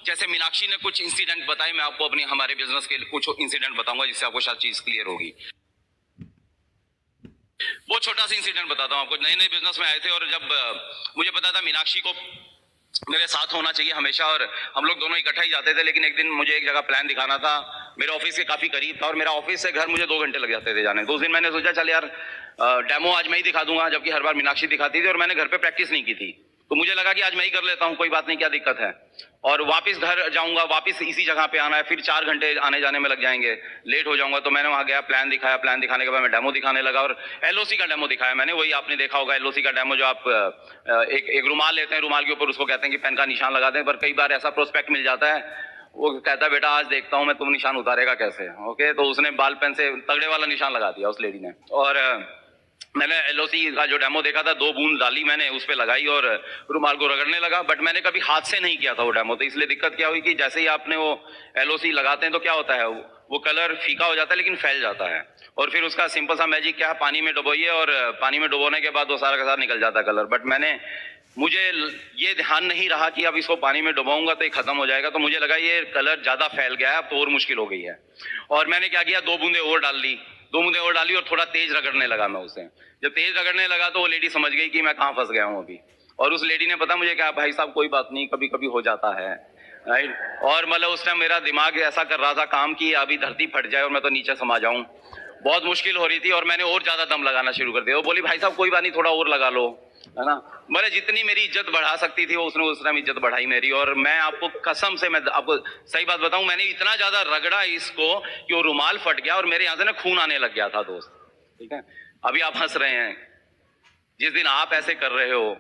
जैसे मीनाक्षी ने कुछ इंसिडेंट बताए, मैं आपको अपने हमारे बिजनेस के कुछ इंसिडेंट बताऊंगा जिससे आपको शायद चीज क्लियर होगी। वो छोटा सा इंसिडेंट बताता हूँ आपको। नए नए बिजनेस में आए थे और जब मुझे पता था मीनाक्षी को मेरे साथ होना चाहिए हमेशा, और हम लोग दोनों इकट्ठा ही जाते थे, लेकिन एक दिन मुझे एक जगह प्लान दिखाना था, मेरे ऑफिस के काफी करीब था और मेरा ऑफिस से घर मुझे 2 घंटे लग जाते थे जाने। तो उस दिन मैंने सोचा चल यार डेमो आज मैं ही दिखा दूंगा, जबकि हर बार मीनाक्षी दिखाती थी और मैंने घर पे प्रैक्टिस नहीं की थी। तो मुझे लगा कि आज मैं ही कर लेता हूँ, कोई बात नहीं, क्या दिक्कत है। और वापस घर जाऊंगा, वापस इसी जगह पे आना है, फिर 4 घंटे आने जाने में लग जाएंगे, लेट हो जाऊंगा। तो मैंने वहां गया, प्लान दिखाया, प्लान दिखाने के बाद मैं डेमो दिखाने लगा और एलओसी का डेमो दिखाया मैंने। वही आपने देखा होगा एलओसी का डेमो, जो आप एक रुमाल लेते हैं, रुमाल के ऊपर उसको कहते हैं कि पेन का निशान लगा दें। पर कई बार ऐसा प्रोस्पेक्ट मिल जाता है, वो कहता है बेटा आज देखता हूं मैं तुम निशान उतारेगा कैसे। ओके, तो उसने बाल पेन से तगड़े वाला निशान लगा दिया उस लेडी ने। और मैंने एलओसी का जो डेमो देखा था, 2 बूंद डाली मैंने, उस पर लगाई और रुमाल को रगड़ने लगा। बट मैंने कभी हाथ से नहीं किया था वो डेमो, तो इसलिए दिक्कत क्या हुई कि जैसे ही आपने वो एलओसी लगाते हैं तो क्या होता है, वो कलर फीका हो जाता है लेकिन फैल जाता है। और फिर उसका सिंपल सा मैजिक क्या है, पानी में डुबोइए और पानी में डुबोने के बाद वो सारा का सारा निकल जाता है कलर। बट मुझे ये ध्यान नहीं रहा कि अब इसको पानी में डुबाऊंगा तो ये खत्म हो जाएगा, तो मुझे लगा ये कलर ज्यादा फैल गया है, अब तो और मुश्किल हो गई है। और मैंने क्या किया, 2 बूंदे और डाल ली, 2 बूंदे और डाली और थोड़ा तेज रगड़ने लगा मैं उसे। जब तेज रगड़ने लगा तो वो लेडी समझ गई कि मैं कहाँ फंस गया हूँ अभी। और उस लेडी ने पता मुझे क्या, भाई साहब कोई बात नहीं, कभी कभी हो जाता है, राइट। और मतलब उस टाइम मेरा दिमाग ऐसा कर रहा था काम की अभी धरती फट जाए और मैं तो नीचे समा जाऊं। बहुत मुश्किल हो रही थी और मैंने और ज्यादा दम लगाना शुरू कर दिया। वो बोली भाई साहब कोई बात नहीं, थोड़ा और लगा लो, है ना। मैंने जितनी मेरी इज्जत बढ़ा सकती थी वो उसने उस टाइम इज्जत बढ़ाई मेरी। और मैं आपको कसम से, मैं आपको सही बात बताऊं, मैंने इतना ज्यादा रगड़ा इसको कि वो रुमाल फट गया और मेरे यहाँ से ना खून आने लग गया था दोस्त, ठीक है। अभी आप हंस रहे हैं, जिस दिन आप ऐसे कर रहे हो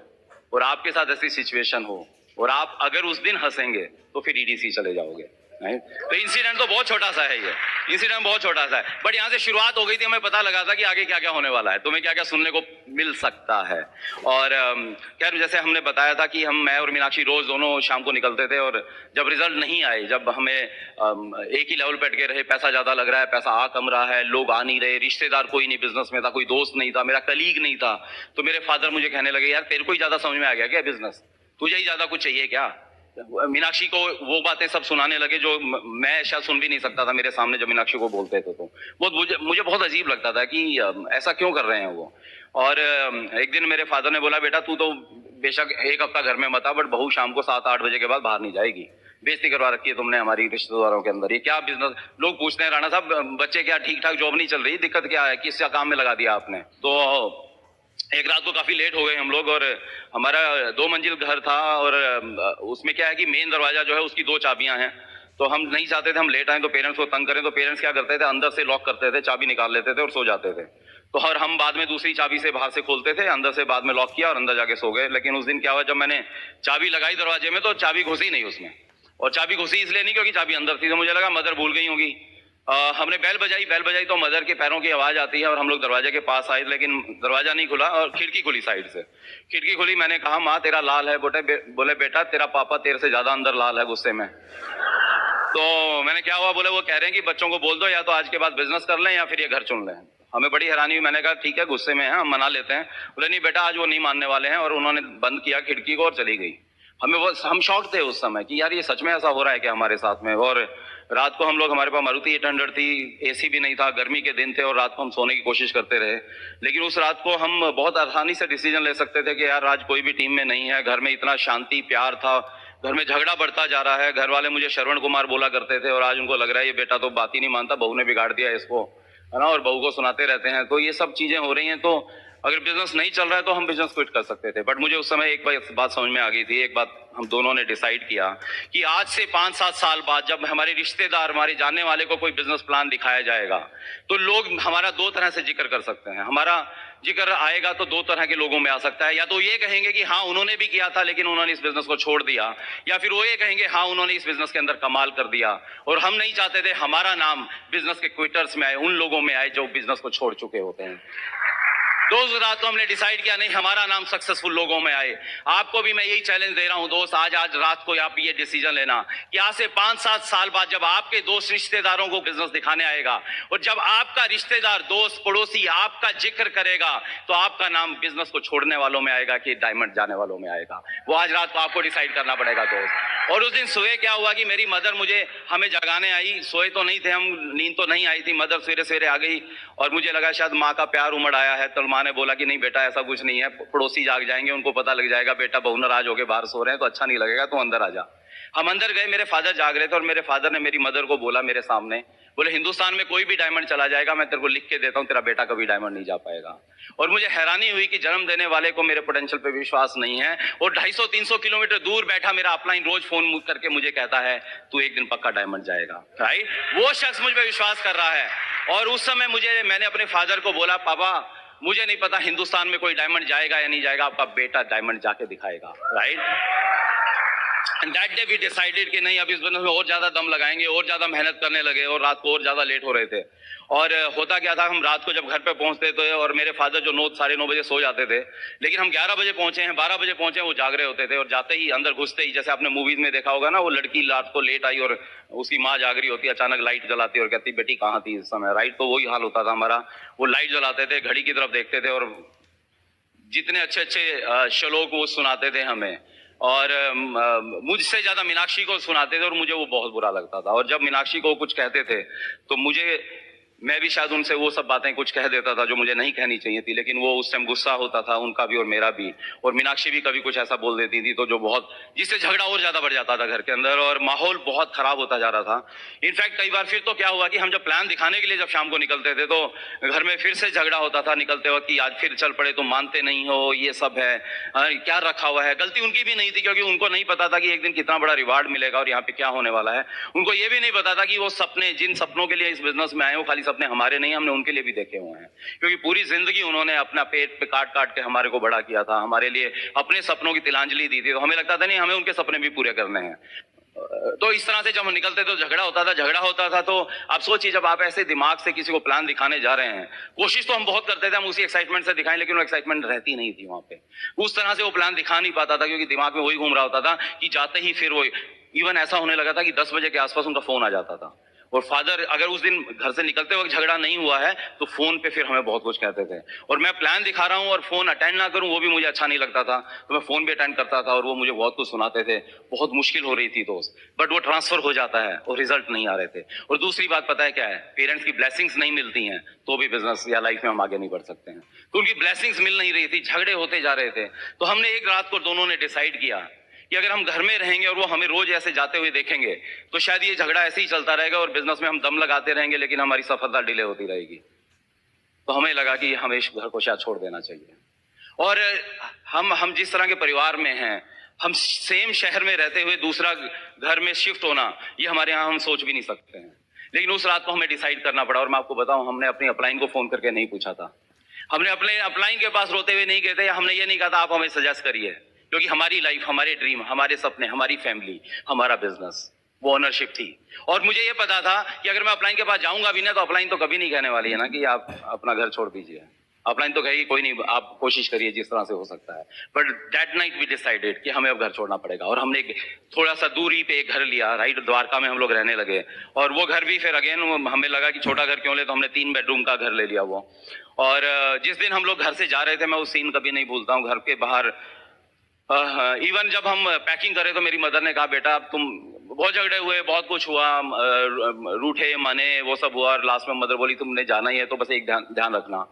और आपके साथ ऐसी सिचुएशन हो और आप अगर उस दिन हंसेंगे तो फिर ईडीसी चले जाओगे। तो इंसिडेंट तो बहुत छोटा सा है, ये इंसिडेंट बहुत छोटा सा है, बट यहाँ से शुरुआत हो गई थी, हमें पता लगा था कि आगे क्या क्या होने वाला है, तुम्हें क्या क्या सुनने को मिल सकता है। और खैर जैसे हमने बताया था कि मैं और मीनाक्षी रोज दोनों शाम को निकलते थे, और जब रिजल्ट नहीं आए, जब हमें एक ही लेवल पे अटके रहे, पैसा ज्यादा लग रहा है, पैसा आ कम रहा है, लोग आ नहीं रहे, रिश्तेदार कोई नहीं बिजनेस में था, कोई दोस्त नहीं था, मेरा कलीग नहीं था, तो मेरे फादर मुझे कहने लगे यार तेरे को ही ज्यादा समझ में आ गया क्या बिजनेस, तुझे ही ज्यादा कुछ चाहिए क्या। मीनाक्षी को वो बातें सब सुनाने लगे जो मैं शायद सुन भी नहीं सकता था मेरे सामने, जब मीनाक्षी को बोलते थे तो मुझे बहुत अजीब लगता था कि ऐसा क्यों कर रहे हैं वो। और एक दिन मेरे फादर ने बोला बेटा तू तो बेशक 1 हफ्ता घर में मत आ, बट बहू शाम को 7-8 बजे के बाद बाहर नहीं जाएगी, बेइज्जती करवा रखी है तुमने हमारी रिश्तेदारों के अंदर, ये क्या बिजनेस। लोग पूछते हैं राणा साहब बच्चे क्या ठीक ठाक जॉब नहीं चल रही, दिक्कत क्या है, किस काम में लगा दिया आपने। तो एक रात को काफी लेट हो गए हम लोग, और हमारा 2 मंजिल घर था, और उसमें क्या है कि मेन दरवाजा जो है उसकी 2 चाबियां हैं, तो हम नहीं चाहते थे हम लेट आए तो पेरेंट्स को तंग करें, तो पेरेंट्स क्या करते थे अंदर से लॉक करते थे, चाबी निकाल लेते थे और सो जाते थे। तो और हम बाद में दूसरी चाबी से बाहर से खोलते थे, अंदर से बाद में लॉक किया और अंदर जाके सो गए। लेकिन उस दिन क्या हुआ, जब मैंने चाबी लगाई दरवाजे में तो चाबी घुसी नहीं उसमें, और चाबी घुसी इसलिए नहीं क्योंकि चाबी अंदर थी, तो मुझे लगा मदर भूल गई होगी। हमने बेल बजाई तो मदर के पैरों की आवाज आती है और हम लोग दरवाजे के पास आए, लेकिन दरवाजा नहीं खुला और खिड़की खुली, साइड से खिड़की खुली। मैंने कहा माँ तेरा लाल है, बोले बेटा तेरा पापा तेरे से ज्यादा अंदर लाल है गुस्से में। तो मैंने क्या हुआ, बोले वो कह रहे हैं कि बच्चों को बोल दो या तो आज के बाद बिजनेस कर लें या फिर ये घर चुन लें। हमें बड़ी हैरानी हुई, मैंने कहा ठीक है गुस्से में है हम मना लेते हैं। बोले नहीं बेटा आज वो नहीं मानने वाले हैं, और उन्होंने बंद किया खिड़की को और चली गई। हम शॉक थे उस समय कि यार ये सच में ऐसा हो रहा है क्या हमारे साथ में। और रात को हम लोग, हमारे पास मारुति 800 थी, एसी भी नहीं था, गर्मी के दिन थे और रात को हम सोने की कोशिश करते रहे। लेकिन उस रात को हम बहुत आसानी से डिसीजन ले सकते थे कि यार आज कोई भी टीम में नहीं है, घर में इतना शांति प्यार था, घर में झगड़ा बढ़ता जा रहा है। घर वाले मुझे श्रवण कुमार बोला करते थे और आज उनको लग रहा है ये बेटा तो बात ही नहीं मानता, बहू ने बिगाड़ दिया इसको, है ना, और बहू को सुनाते रहते हैं। तो ये सब चीजें हो रही हैं, तो अगर बिजनेस नहीं चल रहा है तो हम बिजनेस क्विट कर सकते थे। बट मुझे उस समय एक बात समझ में आ गई थी, एक बात हम दोनों ने डिसाइड किया कि आज से 5-7 साल बाद जब हमारे रिश्तेदार, हमारे जानने वाले को कोई बिजनेस प्लान दिखाया जाएगा तो लोग हमारा 2 तरह से जिक्र कर सकते हैं। हमारा जिक्र आएगा तो 2 तरह के लोगों में आ सकता है, या तो ये कहेंगे कि हाँ उन्होंने भी किया था लेकिन उन्होंने इस बिजनेस को छोड़ दिया, या फिर वो ये कहेंगे हाँ उन्होंने इस बिजनेस के अंदर कमाल कर दिया। और हम नहीं चाहते थे हमारा नाम बिजनेस के क्विटर्स में आए, उन लोगों में आए जो बिजनेस को छोड़ चुके होते हैं। दोस्त रात को हमने डिसाइड किया नहीं हमारा नाम सक्सेसफुल लोगों में आए। आपको भी मैं यही चैलेंज दे रहा हूं दोस्त, आज रात को आप ये डिसीजन लेना कि आज से 5-7 साल बाद जब आपके दोस्त रिश्तेदारों को बिजनेस दिखाने आएगा और जब आपका रिश्तेदार दोस्त पड़ोसी आपका जिक्र करेगा तो आपका नाम बिजनेस को छोड़ने वालों में आएगा कि डायमंड जाने वालों में आएगा। वो आज रात को आपको डिसाइड करना पड़ेगा दोस्त। और उस दिन सुबह क्या हुआ कि मेरी मदर हमें जगाने आई, सोए तो नहीं थे हम, नींद तो नहीं आई थी, मदर सवेरे सवेरे आ गई और मुझे लगा शायद माँ का प्यार उमड़ आया है। तो माँ ने बोला कि नहीं बेटा ऐसा कुछ नहीं है, पड़ोसी जाग जाएंगे, उनको पता लग जाएगा बेटा बहू नाराज होके बाहर सो रहे हैं तो अच्छा नहीं लगेगा, तो अंदर आ जा। हम अंदर गए, मेरे फादर जाग रहे थे और मेरे फादर ने मेरी मदर को बोला मेरे सामने, बोले हिंदुस्तान में कोई भी डायमंड चला जाएगा, मैं तेरे को लिख के देता हूं, तेरा बेटा कभी डायमंड नहीं जा पाएगा। और मुझे हैरानी हुई कि जन्म देने वाले को मेरे पोटेंशियल पे विश्वास नहीं है और 250-300 किलोमीटर दूर बैठा मेरा अपलाइन रोज फोन करके मुझे कहता है तू एक दिन पक्का डायमंड जाएगा, राइट। वो शख्स मुझ पर विश्वास कर रहा है। और उस समय मैंने अपने फादर को बोला पापा मुझे नहीं पता हिंदुस्तान में कोई डायमंड जाएगा या नहीं जाएगा, आपका बेटा डायमंड जाके दिखाएगा, right. And that day we decided कि नहीं अब इस बिजनेस में और ज्यादा दम लगाएंगे और ज्यादा मेहनत करने लगे और रात को और ज्यादा लेट हो रहे थे। और होता क्या था, हम रात को जब घर पे पहुंचते थे और मेरे फादर जो 9-9:30 बजे सो जाते थे, लेकिन हम 11 बजे पहुंचे हैं, 12 बजे पहुंचे हैं, वो जाग रहे होते थे। और जाते ही अंदर घुसते ही जैसे आपने मूवीज में देखा होगा ना, वो लड़की रात को लेट आई और उसकी माँ जाग रही होती, अचानक लाइट जलाती और कहती बेटी कहाँ थी इस समय, राइट। तो वही हाल होता था हमारा। वो लाइट जलाते थे, घड़ी की तरफ देखते थे और जितने अच्छे अच्छे श्लोक वो सुनाते थे हमें, और मुझसे ज्यादा मीनाक्षी को सुनाते थे और मुझे वो बहुत बुरा लगता था। और जब मीनाक्षी को कुछ कहते थे तो मैं भी शायद उनसे वो सब बातें कुछ कह देता था जो मुझे नहीं कहनी चाहिए थी, लेकिन वो उस टाइम गुस्सा होता था उनका भी और मेरा भी। और मीनाक्षी भी कभी कुछ ऐसा बोल देती थी तो जिससे झगड़ा और ज्यादा बढ़ जाता था घर के अंदर और माहौल बहुत खराब होता जा रहा था। इनफैक्ट कई बार फिर तो क्या हुआ कि हम जब प्लान दिखाने के लिए जब शाम को निकलते थे तो घर में फिर से झगड़ा होता था निकलते वक्त कि आज फिर चल पड़े, तुम मानते नहीं हो, ये सब है, क्या रखा हुआ है। गलती उनकी भी नहीं थी क्योंकि उनको नहीं पता था कि एक दिन कितना बड़ा रिवार्ड मिलेगा और यहाँ पे क्या होने वाला है। उनको ये भी नहीं पता था कि वो सपने, जिन सपनों के लिए इस बिजनेस में आए वो खाली सपने हमारे नहीं, हमने उनके लिए भी देखे हुए हैं। क्योंकि पूरी जिंदगी उन्होंने अपना पेट पे काट काट के हमारे को बड़ा किया था, हमारे लिए अपने सपनों की तिलांजलि दी थी। तो हमें लगता था नहीं हमें उनके सपने भी पूरे करने हैं। तो इस तरह से जब हम निकलते तो झगड़ा होता था। तो आप सोचिए जब आप ऐसे दिमाग से किसी को प्लान दिखाने जा रहे हैं, कोशिश तो हम बहुत करते थे हम उसी एक्साइटमेंट से दिखाएं, लेकिन वो एक्साइटमेंट रहती नहीं थी वहां पे। उस तरह से वो प्लान दिखा नहीं पाता था क्योंकि दिमाग में वही घूम रहा होता था कि जाते ही फिर वो इवन ऐसा होने लगा था कि 10 बजे के आसपास उनका फोन आ जाता था। और फादर अगर उस दिन घर से निकलते वक्त झगड़ा नहीं हुआ है तो फोन पे फिर हमें बहुत कुछ कहते थे। और मैं प्लान दिखा रहा हूं और फोन अटेंड ना करूं वो भी मुझे अच्छा नहीं लगता था, तो मैं फोन भी अटेंड करता था और वो मुझे बहुत कुछ सुनाते थे। बहुत मुश्किल हो रही थी दोस्त, बट वो ट्रांसफर हो जाता है और रिजल्ट नहीं आ रहे थे। और दूसरी बात पता है क्या है, पेरेंट्स की ब्लेसिंग्स नहीं मिलती हैं तो भी बिजनेस या लाइफ में हम आगे नहीं बढ़ सकते हैं। तो उनकी ब्लेसिंग्स मिल नहीं रही थी, झगड़े होते जा रहे थे। तो हमने एक रात को दोनों ने डिसाइड किया कि अगर हम घर में रहेंगे और वो हमें रोज ऐसे जाते हुए देखेंगे तो शायद ये झगड़ा ऐसे ही चलता रहेगा और बिजनेस में हम दम लगाते रहेंगे लेकिन हमारी सफलता डिले होती रहेगी। तो हमें लगा कि हमें इस घर को शायद छोड़ देना चाहिए। और हम जिस तरह के परिवार में हैं, हम सेम शहर में रहते हुए दूसरा घर में शिफ्ट होना ये हमारे यहाँ हम सोच भी नहीं सकते हैं। लेकिन उस रात को हमें डिसाइड करना पड़ा। और मैं आपको बताऊं, हमने अपनी अपलाइन को फोन करके नहीं पूछा था, हमने अपने अपलाइन के पास रोते हुए नहीं गए थे, हमने ये नहीं कहा था आप हमें सजेस्ट करिए, क्योंकि हमारी लाइफ, हमारे ड्रीम, हमारे सपने, हमारी फैमिली, हमारा बिजनेस, वो ओनरशिप थी। और मुझे ये पता था कि अगर मैं अपलाइन के पास जाऊंगा भी ना तो अपलाइन तो कभी नहीं कहने वाली है ना कि आप अपना घर छोड़ दीजिए। अपलाइन तो कहेगी कोई नहीं, आप कोशिश करिए जिस तरह से हो सकता है। But that night we decided कि हमें अब घर छोड़ना पड़ेगा और हमने थोड़ा सा दूरी पे एक घर लिया, राइट। द्वारका में हम लोग रहने लगे और वो घर भी फिर अगेन हमें लगा कि छोटा घर क्यों ले, तो हमने 3 बेडरूम का घर ले लिया वो। और जिस दिन हम लोग घर से जा रहे थे, मैं उस सीन कभी नहीं भूलता हूँ। घर के बाहर इवन जब हम पैकिंग करे तो मेरी मदर ने कहा बेटा अब तुम, बहुत झगड़े हुए, बहुत कुछ हुआ, रूठे माने वो सब हुआ, और लास्ट में मदर बोली तुमने जाना ही है तो बस एक ध्यान रखना,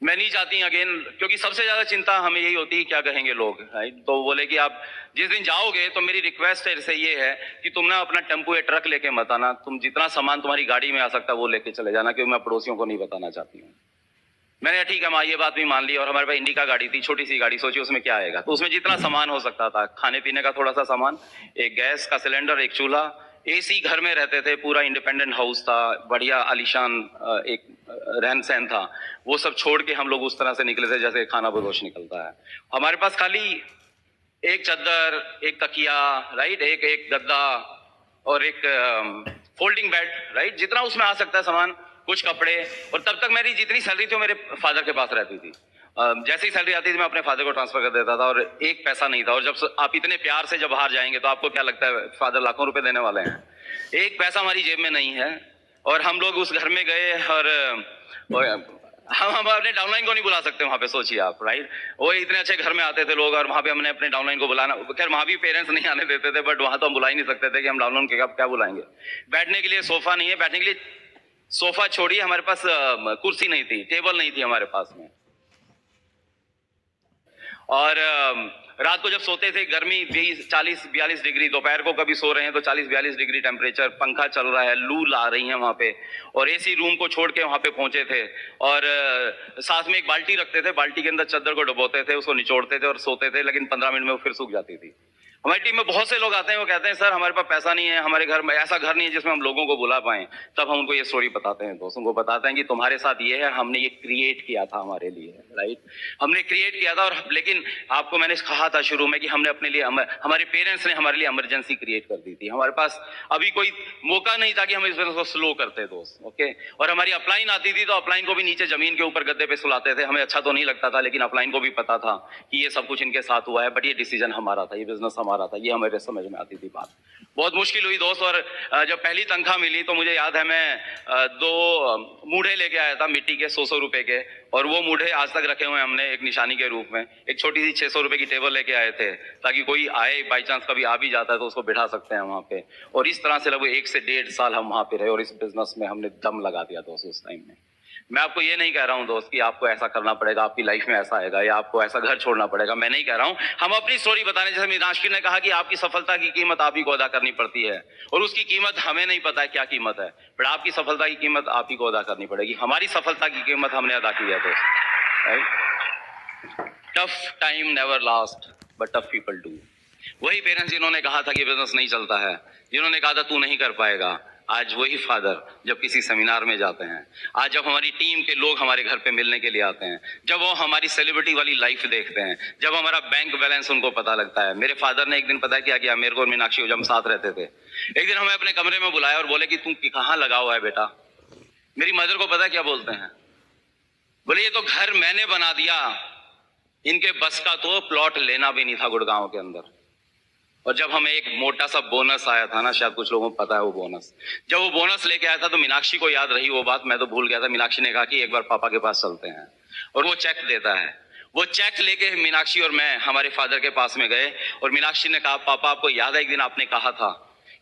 मैं नहीं चाहती अगेन, क्योंकि सबसे ज्यादा चिंता हमें यही होती है क्या कहेंगे लोग, राइट। तो बोले कि आप जिस दिन जाओगे तो मेरी रिक्वेस्ट है ये है कि तुम ना अपना टेम्पो या ट्रक लेके मत आना, तुम जितना सामान तुम्हारी गाड़ी में आ सकता है वो लेके चले जाना, क्योंकि मैं पड़ोसियों को नहीं बताना चाहती हूँ। मैंने ठीक है माँ ये बात भी मान ली। और हमारे पास इंडिका गाड़ी थी, छोटी सी गाड़ी, सोचिए उसमें क्या आएगा। तो उसमें जितना सामान हो सकता था, खाने पीने का थोड़ा सा सामान, एक गैस का सिलेंडर, एक चूल्हा, एसी घर में रहते थे, पूरा इंडिपेंडेंट हाउस था, बढ़िया आलीशान एक रहन सहन था, वो सब छोड़ के हम लोग उस तरह से निकले थे जैसे खाना बदोश निकलता है। हमारे पास खाली एक चद्दर, एक तकिया, राइट, एक गद्दा और एक फोल्डिंग बेड, राइट, जितना उसमें आ सकता है सामान, कुछ कपड़े। और तब तक मेरी जितनी सैलरी थी वो मेरे फादर के पास रहती थी। जैसे ही सैलरी आती थी मैं अपने फादर को ट्रांसफर कर देता था और एक पैसा नहीं था। और जब आप इतने प्यार से जब बाहर जाएंगे तो आपको क्या लगता है फादर लाखों रुपए देने वाले हैं, एक पैसा हमारी जेब में नहीं है। और हम लोग उस घर में गए और हम अपने डाउनलाइन को नहीं बुला सकते वहां पे, सोचिए आप, राइट। वो इतने अच्छे घर में आते थे लोग और वहां पे हमने अपने डाउनलाइन को बुलाना, खैर वहां भी पेरेंट्स नहीं आने देते थे, बट वहां तो हम बुला ही नहीं सकते थे कि हम डाउनलाइन के क्या बुलाएंगे। बैठने के लिए सोफा नहीं है, बैठने के लिए सोफा छोड़िए, हमारे पास कुर्सी नहीं थी, टेबल नहीं थी हमारे पास में। और रात को जब सोते थे गर्मी 40-42 डिग्री, दोपहर को कभी सो रहे हैं तो 40-42 डिग्री टेम्परेचर, पंखा चल रहा है, लू ला रही है वहां पे, और एसी रूम को छोड़ के वहां पे पहुंचे थे। और साथ में एक बाल्टी रखते थे, बाल्टी के अंदर चादर को डुबोते थे, उसको निचोड़ते थे और सोते थे, लेकिन 15 मिनट में वो फिर सूख जाती थी। हमारी टीम में बहुत से लोग आते हैं, वो कहते हैं सर हमारे पास पैसा नहीं है, हमारे घर में ऐसा घर नहीं है जिसमें हम लोगों को बुला पाएं। तब हम उनको ये स्टोरी बताते हैं, दोस्तों को बताते हैं कि तुम्हारे साथ ये है, हमने ये क्रिएट किया था हमारे लिए, राइट। हमने क्रिएट किया था। और लेकिन आपको मैंने कहा था शुरू में कि हमने अपने लिए, हमारे पेरेंट्स ने हमारे लिए इमरजेंसी क्रिएट कर दी थी। हमारे पास अभी कोई मौका नहीं था कि हम इस बिजनेस को स्लो करते, दोस्त, ओके। और हमारी अपलाइन आती थी तो अपलाइन को भी नीचे जमीन के ऊपर गद्दे पे सुलाते थे। हमें अच्छा तो नहीं लगता था, लेकिन अपलाइन को भी पता था कि ये सब कुछ इनके साथ हुआ है, बट ये डिसीजन हमारा था, ये बिजनेस हमारा था, ये हमारे समझ में आती थी बात। बहुत मुश्किल हुई दोस्त। और जब पहली तनख्वाह मिली तो मुझे याद है मैं 2 मूढ़े लेके आया था मिट्टी के 100 रुपए के, और वो मूढ़े आज तक रखे हुए हैं हमने एक निशानी के रूप में। एक छोटी सी 600 रुपए की टेबल लेके आए थे ताकि कोई आए, बाई चांस कभी आ भी जाता है तो उसको बिठा सकते हैं वहां पे। और इस तरह से लगभग 1 से 1.5 साल हम वहां पे रहे और इस बिजनेस में हमने दम लगा दिया दोस्त उस टाइम में। मैं आपको ये नहीं कह रहा हूं दोस्त कि आपको ऐसा करना पड़ेगा, आपकी लाइफ में ऐसा आएगा या आपको ऐसा घर छोड़ना पड़ेगा, मैं नहीं कह रहा हूं। हम अपनी स्टोरी बताने, जैसे मीनाक्षी ने कहा कि आपकी सफलता की कीमत आप ही को अदा करनी पड़ती है, और उसकी कीमत हमें नहीं पता है क्या कीमत है, पर आपकी सफलता की कीमत आप ही को अदा करनी पड़ेगी। हमारी सफलता की कीमत हमने अदा की है दोस्त, right. Tough time never last but tough people do. वही पेरेंट्स जिन्होंने कहा था कि बिजनेस नहीं चलता है, जिन्होंने कहा था तू नहीं कर पाएगा, आज वही फादर जब किसी सेमिनार में जाते हैं, आज जब हमारी टीम के लोग हमारे घर पे मिलने के लिए आते हैं, जब वो हमारी सेलिब्रिटी वाली लाइफ देखते हैं, जब हमारा बैंक बैलेंस उनको पता लगता है। मेरे फादर ने एक दिन पता है क्या किया, मेरे को और मीनाक्षी जब हम साथ रहते थे, एक दिन हमें अपने कमरे में बुलाया और बोले कि तू कहाँ लगा हुआ है बेटा। मेरी मदर को पता है क्या बोलते हैं, बोले ये तो घर मैंने बना दिया, इनके बस का तो प्लॉट लेना भी नहीं था गुड़गांव के अंदर। और जब हमें एक मोटा सा बोनस आया था ना, शायद कुछ लोगों को पता है वो बोनस, जब वो बोनस लेके आया था तो मीनाक्षी को याद रही वो बात, मैं तो भूल गया था। मीनाक्षी ने कहा कि एक बार पापा के पास चलते हैं, और वो चेक देता है। वो चेक लेके मीनाक्षी और मैं हमारे फादर के पास में गए और मीनाक्षी ने कहा पापा आपको याद है एक दिन आपने कहा था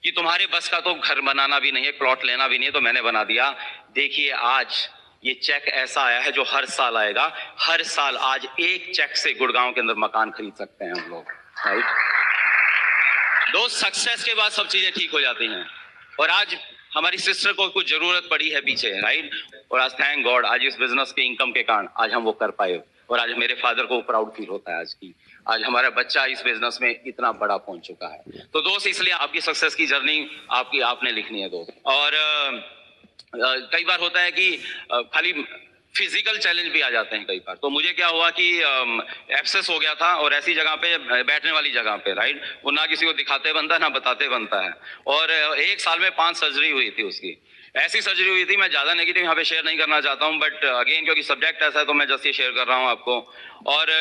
कि तुम्हारे बस का तो घर बनाना भी नहीं है, प्लॉट लेना भी नहीं है, तो मैंने बना दिया। देखिए आज ये चेक ऐसा आया है जो हर साल आएगा, हर साल आज एक चेक से गुड़गांव के अंदर मकान खरीद सकते हैं हम लोग, राइट। दोस्त सक्सेस के बाद सब चीजें ठीक हो जाती हैं, और आज हमारी सिस्टर को कुछ जरूरत पड़ी है पीछे, राइट। और आज थैंक गॉड आज इस बिजनेस के इनकम के कारण आज हम वो कर पाए, और आज मेरे फादर को प्राउड फील होता है आज की, आज हमारा बच्चा इस बिजनेस में इतना बड़ा पहुंच चुका है। तो दोस्त इसलिए आपकी सक्सेस की जर्नी आपने लिखनी है दोस्त। और कई बार होता है कि खाली फिजिकल चैलेंज भी आ जाते हैं कई बार। तो मुझे क्या हुआ कि एब्सेस हो गया था, और ऐसी जगह पे, बैठने वाली जगह पे, राइट, वो ना किसी को दिखाते बनता है ना बताते बनता है। और 1 साल में 5 सर्जरी हुई थी उसकी, ऐसी सर्जरी हुई थी। मैं ज्यादा नेगेटिव यहाँ पे शेयर नहीं करना चाहता हूँ, बट अगेन क्योंकि सब्जेक्ट ऐसा है तो मैं जस्ट ये शेयर कर रहा हूँ आपको। और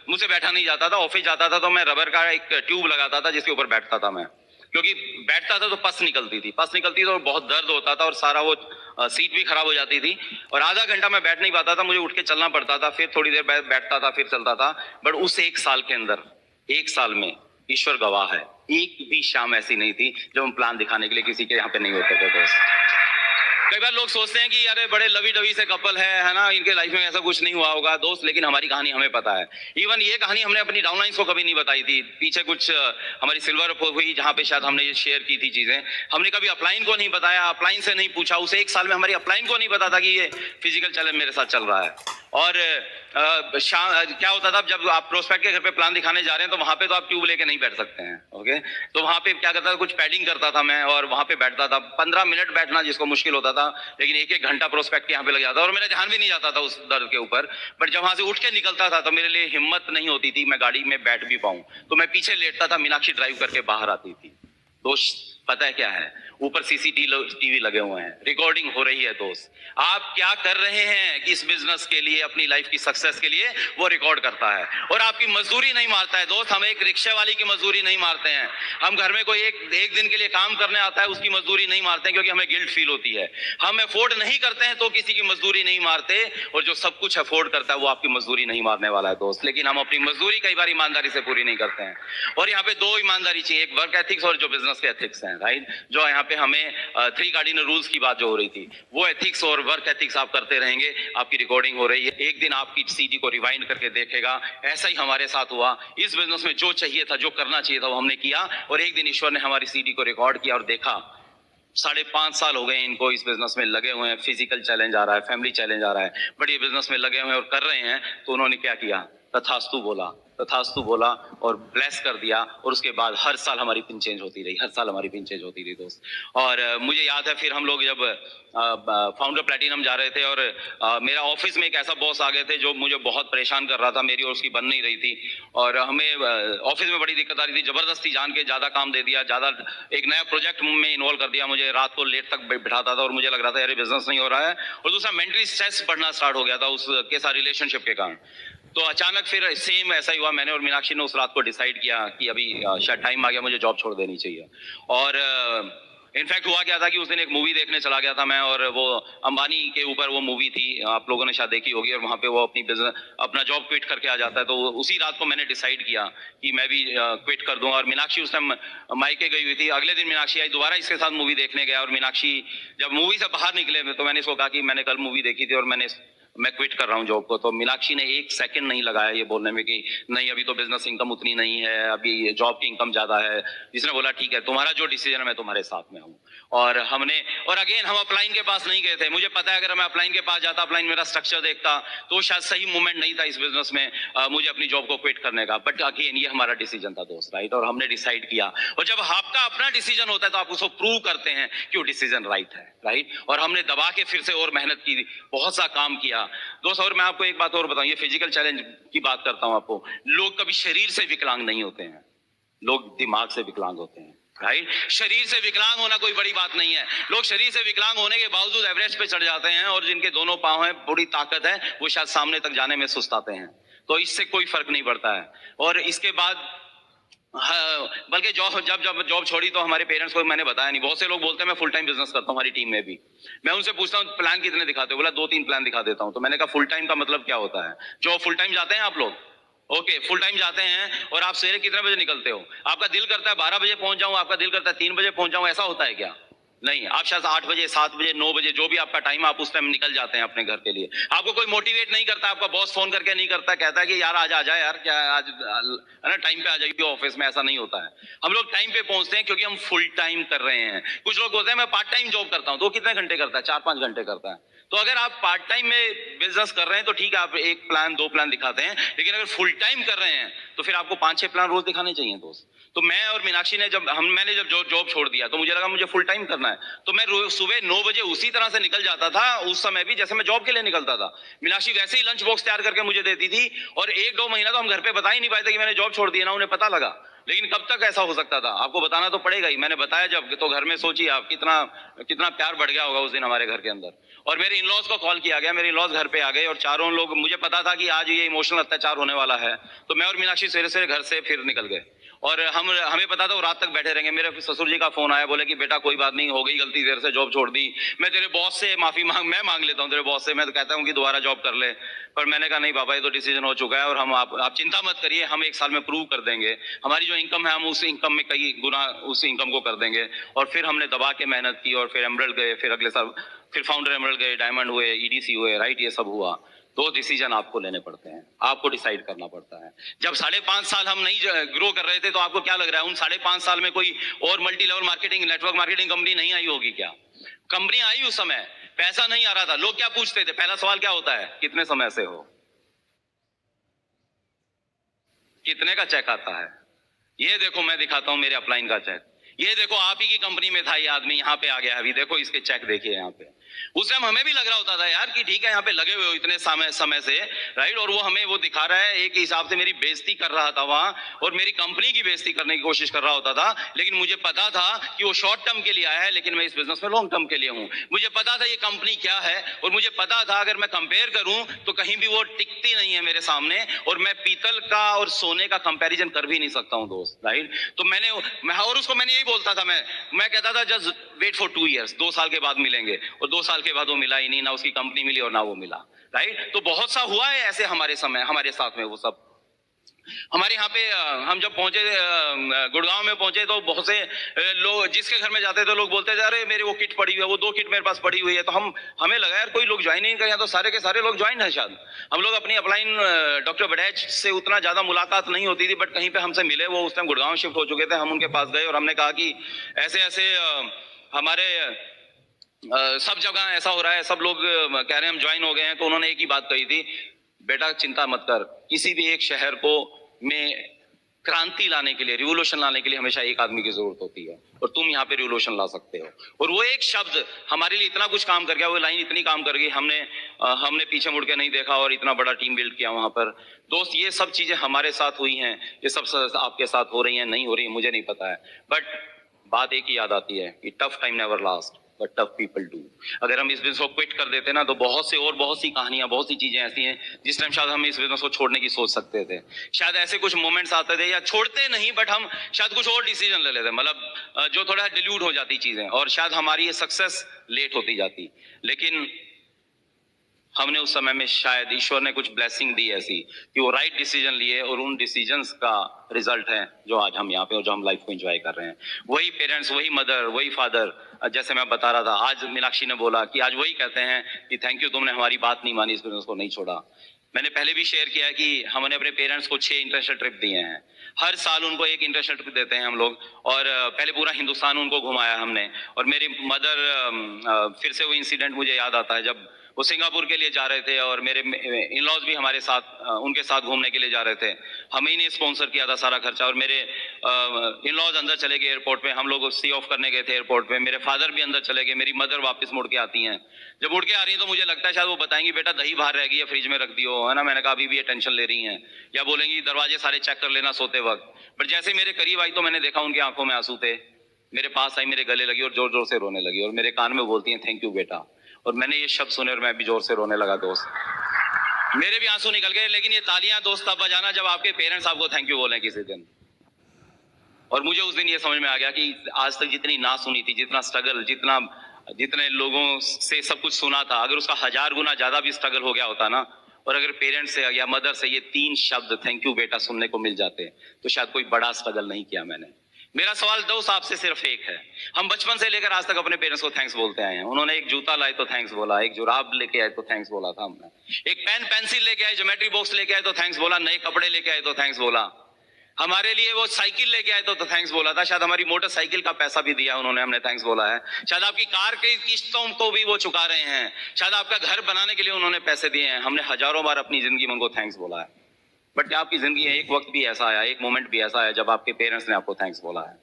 मुझसे बैठा नहीं जाता था, ऑफिस जाता था तो मैं रबर का एक ट्यूब लगाता था जिसके ऊपर बैठता था मैं, क्योंकि बैठता था तो पस निकलती थी तो बहुत दर्द होता था और सारा वो सीट भी खराब हो जाती थी। और आधा घंटा मैं बैठ नहीं पाता था, मुझे उठ के चलना पड़ता था, फिर थोड़ी देर बैठता था, फिर चलता था। बट उस 1 साल के अंदर, 1 साल में ईश्वर गवाह है, एक भी शाम ऐसी नहीं थी जब हम प्लान दिखाने के लिए किसी के यहाँ पे नहीं होते थे दोस्त। कई बार लोग सोचते हैं कि अरे बड़े लवी डवी से कपल है ना, इनके लाइफ में ऐसा कुछ नहीं हुआ होगा दोस्त, लेकिन हमारी कहानी हमें पता है। इवन ये कहानी हमने अपनी डाउनलाइंस को कभी नहीं बताई थी। पीछे कुछ हमारी सिल्वर हुई जहां पे शायद हमने ये शेयर की थी चीजें, हमने कभी अपलाइन को नहीं बताया, अपलाइन से नहीं पूछा। उस 1 साल में हमारी अपलाइन को नहीं पता था कि ये फिजिकल चैलेंज मेरे साथ चल रहा है। और क्या होता था जब आप प्रोस्पेक्ट के घर पे प्लान दिखाने जा रहे हैं तो वहां पे तो आप ट्यूब लेके नहीं बैठ सकते हैं, ओके। तो वहां पे क्या करता था, कुछ पैडिंग करता था मैं, और वहां पे बैठता था। 15 मिनट बैठना जिसको मुश्किल होता था, लेकिन 1-1 घंटा प्रोस्पेक्ट के यहाँ पे लग जाता, और मेरा ध्यान भी नहीं जाता था उस दर्द के ऊपर। बट जब वहां से उठ के निकलता था तो मेरे लिए हिम्मत नहीं होती थी मैं गाड़ी में बैठ भी पाऊं, तो मैं पीछे लेटता था, मीनाक्षी ड्राइव करके बाहर आती थी। दोस्त पता है क्या है? ऊपर सीसीटीवी लगे हुए हैं, रिकॉर्डिंग हो रही है दोस्त। आप क्या कर रहे हैं कि इस बिजनेस के लिए, अपनी लाइफ की सक्सेस के लिए, वो रिकॉर्ड करता है। और आपकी मजदूरी नहीं मारता है दोस्त। हम एक रिक्शे वाली की मजदूरी नहीं मारते हैं। हम घर में कोई एक दिन के लिए काम करने आता है, उसकी मजदूरी नहीं मारते हैं, क्योंकि हमें गिल्ट फील होती है। हम अफोर्ड नहीं करते हैं तो किसी की मजदूरी नहीं मारते। और जो सब कुछ अफोर्ड करता है वो आपकी मजदूरी नहीं मारने वाला है दोस्त। लेकिन हम अपनी मजदूरी कई बार ईमानदारी से पूरी नहीं करते हैं। और यहाँ पे दो ईमानदारी चाहिए, एक वर्क एथिक्स और जो बिजनेस के एथिक्स हैं, राइट। जो यहाँ पे हमें 3 कार्डिनल रूल्स की बात जो हो रही थी, वो एथिक्स और वर्क एथिक्स आप करते रहेंगे। आपकी रिकॉर्डिंग हो रही है, एक दिन आपकी सीडी को रिवाइंड करके देखेगा। ऐसा ही हमारे साथ हुआ। इस बिजनेस में जो चाहिए था, जो करना चाहिए था, वो हमने किया। और एक दिन ईश्वर ने हमारी सीडी को रिकॉर्ड किया और देखा 5.5 साल हो गए इनको इस बिजनेस में लगे हुए हैं। फिजिकल चैलेंज आ रहा है, फैमिली चैलेंज आ रहा है, बट ये बिजनेस में लगे हुए हैं और कर रहे हैं। तो उन्होंने क्या किया? तथास्तु बोला, तथास्तु बोला और ब्लेस कर दिया। और उसके बाद हर साल हमारी पिन चेंज होती रही, हर साल हमारी पिन चेंज होती रही दोस्त। और मुझे याद है, फिर हम लोग जब फाउंडर प्लेटिनम जा रहे थे और मेरा ऑफिस में एक ऐसा बॉस आ गए थे जो मुझे बहुत परेशान कर रहा था, मेरी और उसकी बन नहीं रही थी। और हमें ऑफिस में बड़ी दिक्कत आ रही थी। जबरदस्ती जान के ज्यादा काम दे दिया, ज्यादा एक नया प्रोजेक्ट में इन्वॉल्व कर दिया। मुझे रात को लेट तक बिठाता था और मुझे लग रहा था यार बिजनेस नहीं हो रहा है। और दूसरा मेंटली स्ट्रेस बढ़ना स्टार्ट हो गया था उसके साथ रिलेशनशिप के कारण। तो अचानक फिर सेम ऐसा ही हुआ। मैंने और मीनाक्षी ने उस रात को डिसाइड किया कि अभी शायद टाइम आ गया, मुझे जॉब छोड़ देनी चाहिए। और इनफैक्ट हुआ क्या था कि उस दिन एक मूवी देखने चला गया था मैं, और वो अंबानी के ऊपर वो मूवी थी, आप लोगों ने शायद देखी होगी। और वहाँ पे वो अपना जॉब क्विट करके आ जाता है। तो उसी रात को मैंने डिसाइड किया कि मैं भी क्विट कर दूंगा। और मीनाक्षी उस टाइम मायके गई हुई थी। अगले दिन मीनाक्षी आई, दोबारा इसके साथ मूवी देखने गया। और मीनाक्षी जब मूवी से बाहर निकले तो मैंने इसको कहा कि मैंने कल मूवी देखी थी और मैं क्विट कर रहा हूँ जॉब को। तो मीनाक्षी ने 1 सेकंड नहीं लगाया ये बोलने में कि नहीं, अभी तो बिजनेस इनकम उतनी नहीं है, अभी जॉब की इनकम ज्यादा है। जिसने बोला ठीक है, तुम्हारा जो डिसीजन है मैं तुम्हारे साथ में हूँ। और अगेन हम अपलाइन के पास नहीं गए थे। मुझे पता है अगर मैं अपलाइन के पास जाता, अपलाइन मेरा स्ट्रक्चर देखता, तो शायद सही मोमेंट नहीं था इस बिजनेस में मुझे अपनी जॉब को क्विट करने का। बट अगेन ये हमारा डिसीजन था दोस्त, राइट। और हमने डिसाइड किया। और जब आपका अपना डिसीजन होता है तो आप उसको प्रूव करते हैं कि वो डिसीजन राइट है, राइट। और हमने दबा के फिर से और मेहनत की, बहुत सा काम किया दोस्त। और मैं आपको एक बात और बताऊं, ये फिजिकल चैलेंज की बात करता हूं आपको। लोग कभी शरीर से विकलांग नहीं होते हैं, लोग दिमाग से विकलांग होते हैं, राइट। शरीर से विकलांग होना कोई बड़ी बात नहीं है। लोग शरीर से विकलांग होने के बावजूद एवरेस्ट पे चढ़ जाते हैं, और जिनके दोनों पांव हैं, बड़ी ताकत है, वो शायद सामने तक जाने में सुस्ताते हैं। तो इससे कोई फर्क नहीं पड़ता है। और इसके बाद बल्कि जब जॉब छोड़ी तो हमारे पेरेंट्स को मैंने बताया नहीं। बहुत से लोग बोलते हैं मैं फुल टाइम बिजनेस करता हूँ, हमारी टीम में भी। मैं उनसे पूछता हूँ प्लान कितने दिखाते हो? बोला 2-3 प्लान दिखा देता हूँ। तो मैंने कहा फुल टाइम का मतलब क्या होता है? जो फुल टाइम जाते हैं आप लोग, ओके, फुल टाइम जाते हैं और आप सवेरे कितने बजे निकलते हो? आपका दिल करता है 12 बजे पहुंच जाऊं, आपका दिल करता है 3 बजे पहुंच जाऊं, ऐसा होता है क्या? नहीं, आप शायद 8 बजे, 7 बजे, 9 बजे, जो भी आपका टाइम, आप उस टाइम निकल जाते हैं अपने घर के लिए। आपको कोई मोटिवेट नहीं करता, आपका बॉस फोन करके नहीं करता, कहता है कि यार आज आ जा यार, क्या आज है ना, टाइम पे आ जाइए ऑफिस में। ऐसा नहीं होता है। हम लोग टाइम पे पहुंचते हैं क्योंकि हम फुल टाइम कर रहे हैं। कुछ लोग बोलते हैं मैं पार्ट टाइम जॉब करता हूं, तो कितने घंटे करता है? 4-5 घंटे करता है। तो अगर आप पार्ट टाइम में बिजनेस कर रहे हैं तो ठीक है, आप 1 प्लान 2 प्लान दिखाते हैं। लेकिन अगर फुल टाइम कर रहे हैं तो फिर आपको 5-6 प्लान रोज दिखाने चाहिए दोस्त। तो मैं और मीनाक्षी ने मैंने जब जॉब छोड़ दिया तो मुझे लगा मुझे फुल टाइम करना है। तो मैं सुबह 9 बजे उसी तरह से निकल जाता था, उस समय भी जैसे मैं जॉब के लिए निकलता था। मीनाक्षी वैसे ही लंच बॉक्स तैयार करके मुझे देती थी। और 1-2 महीना तो हम घर पे बता ही नहीं पाए थे कि मैंने जॉब छोड़ दिया ना, उन्हें पता लगा। लेकिन कब तक ऐसा हो सकता था? आपको बताना तो पड़ेगा ही। मैंने बताया जब, तो घर में सोचिए आप कितना प्यार बढ़ गया होगा उस दिन हमारे घर के अंदर। और मेरे इन-लॉज को कॉल किया गया, मेरे इन-लॉज घर पे आ गए और चारों लोग, मुझे पता था कि आज ये इमोशनल अत्याचार होने वाला है। तो मैं और मीनाक्षी सवेरे सवेरे घर से फिर निकल गए। और हमें पता था वो रात तक बैठे रहेंगे। मेरे ससुर जी का फोन आया, बोले कि बेटा कोई बात नहीं, हो गई गलती, देर से जॉब छोड़ दी, मैं तेरे बॉस से माफी मांग लेता हूँ तेरे बॉस से। मैं तो कहता हूँ कि दोबारा जॉब कर ले। पर मैंने कहा नहीं बाबा, ये तो डिसीजन हो चुका है। और आप चिंता मत करिए, हम 1 साल में प्रूव कर देंगे। हमारी जो इनकम है हम उस इनकम में कई गुना उस इनकम को कर देंगे। और फिर हमने दबा के मेहनत की और फिर एमरल्ड गए, फिर अगले साल फिर फाउंडर एमरल्ड गए, डायमंड हुए, ईडीसी हुए, राइट। ये सब हुआ। 2 डिसीजन आपको लेने पड़ते हैं, आपको डिसाइड करना पड़ता है। जब 5.5 साल हम नहीं ग्रो कर रहे थे तो आपको क्या लग रहा है उन 5.5 साल में कोई और multi level marketing, network marketing company नहीं आई होगी क्या? कंपनी आई उस समय, पैसा नहीं आ रहा था। लोग क्या पूछते थे? पहला सवाल क्या होता है? कितने समय से हो? कितने का चेक आता है? ये देखो मैं दिखाता हूं मेरे अपलाइन का चेक। ये देखो आप ही की कंपनी में था ये आदमी, यहाँ पे आ गया अभी, देखो इसके चेक देखिए यहाँ पे। उस टाइम हमें भी लग रहा होता था यार कि ठीक है यहाँ पे लगे हुए हो इतने समय से, राइट, और वो हमें वो दिखा रहा है, एक हिसाब से मेरी बेइज्जती कर रहा था वहां और मेरी कंपनी की बेइज्जती करने की कोशिश कर रहा होता था। लेकिन मुझे पता था कि वो शॉर्ट टर्म के लिए आया है, लेकिन मैं इस बिजनेस में लॉन्ग टर्म के लिए हूं। मुझे पता था ये कंपनी क्या है और मुझे पता था अगर मैं कंपेयर करूं तो कहीं भी वो टिकती नहीं है मेरे सामने, और मैं पीतल का और सोने का कंपैरिजन कर भी नहीं सकता हूं दोस्त, राइट। तो मैं और उसको मैंने यही बोलता था, मैं कहता था जस्ट वेट फॉर 2 years, 2 साल के बाद मिलेंगे, और 2 साल के बाद वो मिला ही नहीं, ना उसकी कंपनी मिली और ना वो मिला, राइट। तो बहुत सा हुआ है ऐसे हमारे साथ में वो सब। हमारे यहाँ पे हम जब पहुंचे गुड़गांव में पहुंचे तो बहुत से लोग जिसके घर में जाते थे लोग बोलते थे अरे मेरे वो किट पड़ी हुई है, वो 2 किट मेरे पास पड़ी हुई है। तो हमें लगा यार कोई लोग ज्वाइन नहीं कर, तो सारे के सारे लोग ज्वाइन है शायद। हम लोग अपनी अपलाइन डॉक्टर बड़ैच से उतना ज्यादा मुलाकात नहीं होती थी, बट कहीं पे हमसे मिले, वो उस टाइम गुड़गांव शिफ्ट हो चुके थे। हम उनके पास गए और हमने कहा कि ऐसे ऐसे हमारे सब जगह ऐसा हो रहा है, सब लोग कह रहे हैं हम ज्वाइन हो गए हैं। तो उन्होंने एक ही बात कही थी, बेटा चिंता मत कर, किसी भी एक शहर को में क्रांति लाने के लिए, रिवोल्यूशन लाने के लिए हमेशा एक आदमी की जरूरत होती है, और तुम यहाँ पे रिवोल्यूशन ला सकते हो। और वो एक शब्द हमारे लिए इतना कुछ काम कर गया, वो लाइन इतनी काम कर गई, हमने पीछे मुड़ के नहीं देखा और इतना बड़ा टीम बिल्ड किया वहां पर। दोस्त ये सब चीजें हमारे साथ हुई हैं, ये सब आपके साथ हो रही हैं, नहीं हो रही, मुझे नहीं पता है, बट बात एक ही याद आती है कि tough time never last but tough people do. अगर हम इस बिजनेस को क्विट कर देते ना तो बहुत सी कहानियां, बहुत सी चीजें ऐसी हैं जिस टाइम शायद हम इस बिजनेस को छोड़ने की सोच सकते थे। शायद ऐसे कुछ मोमेंट्स आते थे, या छोड़ते नहीं बट हम शायद कुछ और डिसीजन ले लेते, मतलब जो थोड़ा डिल्यूट हो जाती चीजें, और शायद हमारी ये सक्सेस लेट होती जाती। लेकिन हमने उस समय में शायद ईश्वर ने कुछ ब्लेसिंग दी ऐसी कि वो राइट डिसीजन लिए, और उन डिसीजंस का रिजल्ट है जो आज हम यहाँ पे और जो हम लाइफ को एंजॉय कर रहे हैं। वही पेरेंट्स, वही मदर, वही फादर, जैसे मैं बता रहा था, आज मीनाक्षी ने बोला कि आज वही कहते हैं कि थैंक यू, तुमने हमारी बात नहीं मानी, इस बिजनेस को नहीं छोड़ा। मैंने पहले भी शेयर किया है कि हमने अपने पेरेंट्स को 6 इंटरनेशनल ट्रिप दिए हैं। हर साल उनको एक इंटरनेशनल ट्रिप देते हैं हम लोग, और पहले पूरा हिंदुस्तान उनको घुमाया हमने। और मेरी मदर, फिर से वो इंसिडेंट मुझे याद आता है जब वो सिंगापुर के लिए जा रहे थे, और मेरे इन लॉज भी हमारे साथ, उनके साथ घूमने के लिए जा रहे थे। हमें ही ने स्पॉन्सर किया था सारा खर्चा, और मेरे इन लॉज अंदर चले गए एयरपोर्ट में, हम लोग सी ऑफ करने गए थे एयरपोर्ट पे, मेरे फादर भी अंदर चले गए, मेरी मदर वापस मुड़ के आती हैं। जब मुड़ के आ रही हैं तो मुझे लगता है शायद वो बताएंगी बेटा दही बाहर रह गई है, फ्रिज में रख दियो, है ना। मैंने कहा अभी भी ये टेंशन ले रही हैं, या बोलेंगी दरवाजे सारे चेक कर लेना सोते वक्त। बट जैसे मेरे करीब आई तो मैंने देखा उनकी आंखों में आंसू थे, मेरे पास आई, मेरे गले लगी और जोर जोर से रोने लगी, और मेरे कान में बोलती हैं थैंक यू बेटा। और मैंने ये शब्द सुने और मैं भी जोर से रोने लगा दोस्त, मेरे भी आंसू निकल गए। लेकिन ये तालियां दोस्त तब बजाना जब आपके पेरेंट्स आपको थैंक यू बोलें किसी दिन। और मुझे उस दिन ये समझ में आ गया कि आज तक जितनी ना सुनी थी, जितना स्ट्रगल, जितने लोगों से सब कुछ सुना था, अगर उसका 1000 गुना ज्यादा भी स्ट्रगल हो गया होता ना, और अगर पेरेंट्स से या मदर से ये 3 शब्द थैंक यू बेटा सुनने को मिल जाते तो शायद कोई बड़ा स्ट्रगल नहीं किया मैंने। मेरा सवाल दोस्त आपसे सिर्फ एक है, हम बचपन से लेकर आज तक अपने पेरेंट्स को थैंक्स बोलते आए हैं। उन्होंने एक जूता लाए तो थैंक्स बोला, एक जुराब लेके आए तो थैंक्स बोला था हमने, एक पेन पेंसिल लेके आए, ज्योमेट्री बॉक्स लेके आए तो थैंक्स बोला, नए कपड़े लेके आए तो थैंक्स बोला, हमारे लिए वो साइकिल लेके आए तो थैंक्स बोला था, शायद हमारी मोटरसाइकिल का पैसा भी दिया उन्होंने, हमने थैंक्स बोला है। शायद आपकी कार की किस्तों को भी वो चुका रहे हैं, शायद आपका घर बनाने के लिए उन्होंने पैसे दिए हैं, हमने हजारों बार अपनी जिंदगी में उनको थैंक्स बोला है। बट आपकी जिंदगी में एक वक्त भी ऐसा आया, एक मोमेंट भी ऐसा आया जब आपके पेरेंट्स ने आपको थैंक्स बोला है।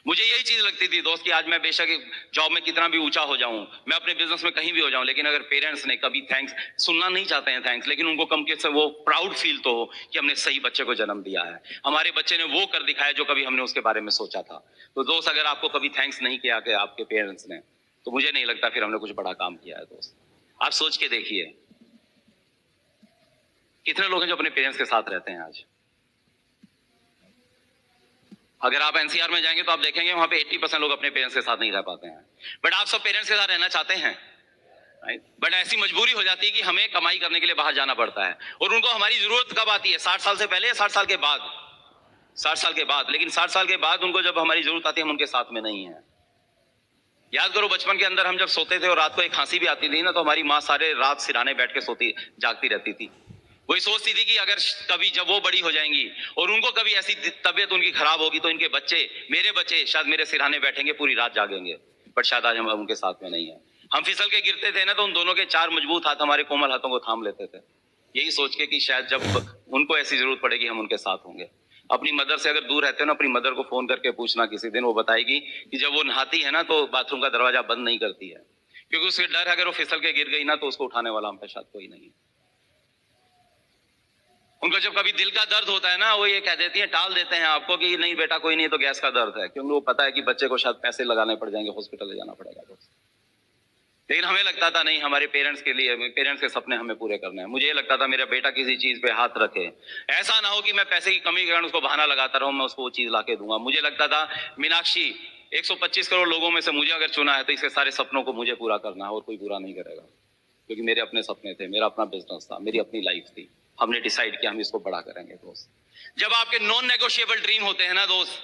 मुझे यही चीज लगती थी दोस्त कि आज मैं बेशक जॉब में कितना भी ऊंचा हो जाऊं, मैं अपने बिजनेस में कहीं भी हो जाऊं, लेकिन अगर पेरेंट्स ने कभी थैंक्स सुनना नहीं चाहते हैं थैंक्स, लेकिन उनको कम से वो प्राउड फील तो हो कि हमने सही बच्चे को जन्म दिया है, हमारे बच्चे ने वो कर दिखाया जो कभी हमने उसके बारे में सोचा था। तो दोस्त अगर आपको कभी थैंक्स नहीं किया कि आपके पेरेंट्स ने, तो मुझे नहीं लगता फिर हमने कुछ बड़ा काम किया है दोस्त। आप सोच के देखिए कितने लोग हैं जो अपने पेरेंट्स के साथ रहते हैं आज। अगर आप एनसीआर में जाएंगे तो आप देखेंगे वहां पे 80% लोग अपने पेरेंट्स के साथ नहीं रह पाते हैं। बट आप सब पेरेंट्स के साथ रहना चाहते हैं, राइट? बट ऐसी मजबूरी हो जाती है कि हमें कमाई करने के लिए बाहर जाना पड़ता है, और उनको हमारी जरूरत कब आती है? 60 साल से पहले या 60 साल के बाद? 60 साल के बाद। लेकिन 60 साल के बाद उनको जब हमारी जरूरत आती है हम उनके साथ में नहीं है। याद करो बचपन के अंदर हम जब सोते थे और रात को एक खांसी भी आती थी ना, तो हमारी माँ सारे रात सिरहाने बैठ के जागती रहती थी। वही सोचती थी कि अगर कभी जब वो बड़ी हो जाएंगी और उनको कभी ऐसी तबीयत उनकी खराब होगी तो इनके बच्चे, मेरे बच्चे शायद मेरे सिरहाने बैठेंगे, पूरी रात जागेंगे। बट शायद आज हम उनके साथ में नहीं है। हम फिसल के गिरते थे ना तो उन दोनों के 4 मजबूत हाथ हमारे कोमल हाथों को थाम लेते थे, यही सोच के कि शायद जब उनको ऐसी जरूरत पड़ेगी हम उनके साथ होंगे। अपनी मदर से अगर दूर रहते हो ना, अपनी मदर को फोन करके पूछना किसी दिन, वो बताएगी कि जब वो नहाती है ना तो बाथरूम का दरवाजा बंद नहीं करती है, क्योंकि उसके डर है अगर वो फिसल के गिर गई ना तो उसको उठाने वाला हम पे शायद कोई नहीं। उनको जब कभी दिल का दर्द होता है ना, वो ये कह देती है, टाल देते हैं आपको कि नहीं बेटा कोई नहीं, तो गैस का दर्द है, क्योंकि वो पता है कि बच्चे को शायद पैसे लगाने पड़ जाएंगे, हॉस्पिटल ले जाना पड़ेगा। तो लेकिन हमें लगता था नहीं, हमारे पेरेंट्स के लिए, पेरेंट्स के सपने हमें पूरे करने हैं। मुझे ये लगता था मेरा बेटा किसी चीज पे हाथ रखे, ऐसा ना हो कि मैं पैसे की कमी के कारण उसको बहाना लगाता रहूं, मैं उसको वो चीज लाके दूंगा। मुझे लगता था मीनाक्षी 125 करोड़ लोगों में से मुझे अगर चुना है तो इसके सारे सपनों को मुझे पूरा करना है और कोई पूरा नहीं करेगा, क्योंकि मेरे अपने सपने थे, मेरा अपना बिजनेस था, मेरी अपनी लाइफ थी। हमने डिसाइड किया हम इसको बड़ा करेंगे। दोस्त, जब आपके नॉन नेगोशिएबल ड्रीम होते हैं ना दोस्त,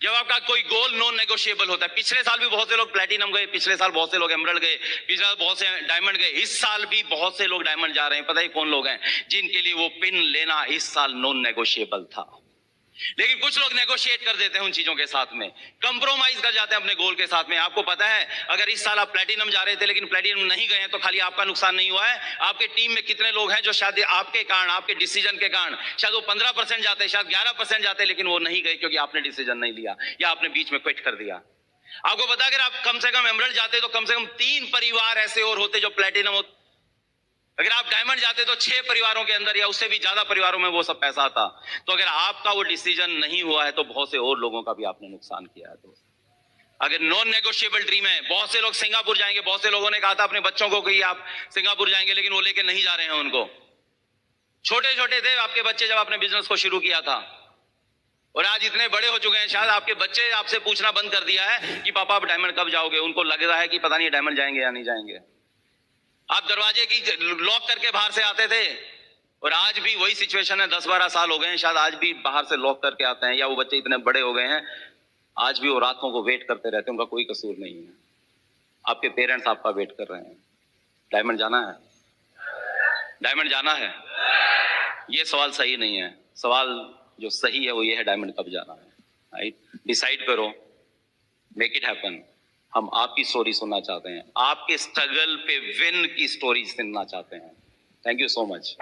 जब आपका कोई गोल नॉन नेगोशिएबल होता है, पिछले साल भी बहुत से लोग प्लैटिनम गए, पिछले साल बहुत से लोग एमरल्ड गए, पिछले साल बहुत से डायमंड गए, इस साल भी बहुत से लोग डायमंड जा रहे हैं। पता ही कौन लोग हैं जिनके लिए वो पिन लेना इस साल नॉन नेगोशिएबल था। लेकिन कुछ लोग नेगोशिएट कर देते हैं उन चीजों के साथ में, कंप्रोमाइज कर जाते हैं अपने गोल के साथ में। आपको पता है अगर इस साल आप प्लैटिनम जा रहे थे लेकिन प्लैटिनम नहीं गए हैं तो खाली आपका नुकसान नहीं हुआ है, आपके टीम में कितने लोग हैं जो शायद आपके कारण, आपके डिसीजन के कारण शायद वो 15% जाते, शायद 11% जाते, लेकिन वो नहीं गए क्योंकि आपने डिसीजन नहीं लिया या आपने बीच में क्विट कर दिया। आपको पता अगर आप कम से कम एमरल्ड जाते तो कम से कम 3 परिवार ऐसे और होते जो प्लैटिनम होते। अगर आप डायमंड जाते तो 6 परिवारों के अंदर या उससे भी ज्यादा परिवारों में वो सब पैसा आता। तो अगर आपका वो डिसीजन नहीं हुआ है तो बहुत से और लोगों का भी आपने नुकसान किया है। दोस्त, अगर नॉन नेगोशिएबल ड्रीम है, बहुत से लोग सिंगापुर जाएंगे, बहुत से लोगों ने कहा था अपने बच्चों को कि आप सिंगापुर जाएंगे, लेकिन वो लेके नहीं जा रहे हैं उनको। छोटे छोटे थे आपके बच्चे जब आपने बिजनेस को शुरू किया था, और आज इतने बड़े हो चुके हैं, शायद आपके बच्चे आपसे पूछना बंद कर दिया है कि पापा आप डायमंड कब जाओगे। उनको लग रहा है कि पता नहीं डायमंड जाएंगे या नहीं जाएंगे। आप दरवाजे की लॉक करके बाहर से आते थे और आज भी वही सिचुएशन है। 10-12 साल हो गए हैं, शायद आज भी बाहर से लॉक करके आते हैं, या वो बच्चे इतने बड़े हो गए हैं आज भी वो रातों को वेट करते रहते हैं। उनका कोई कसूर नहीं है, आपके पेरेंट्स आपका वेट कर रहे हैं। डायमंड जाना है, डायमंड जाना है, ये सवाल सही नहीं है। सवाल जो सही है वो ये है डायमंड कब जाना है। राइट, डिसाइड करो, मेक इट हैपन। हम आपकी स्टोरी सुनना चाहते हैं, आपके स्ट्रगल पे विन की स्टोरी सुनना चाहते हैं। Thank you so much.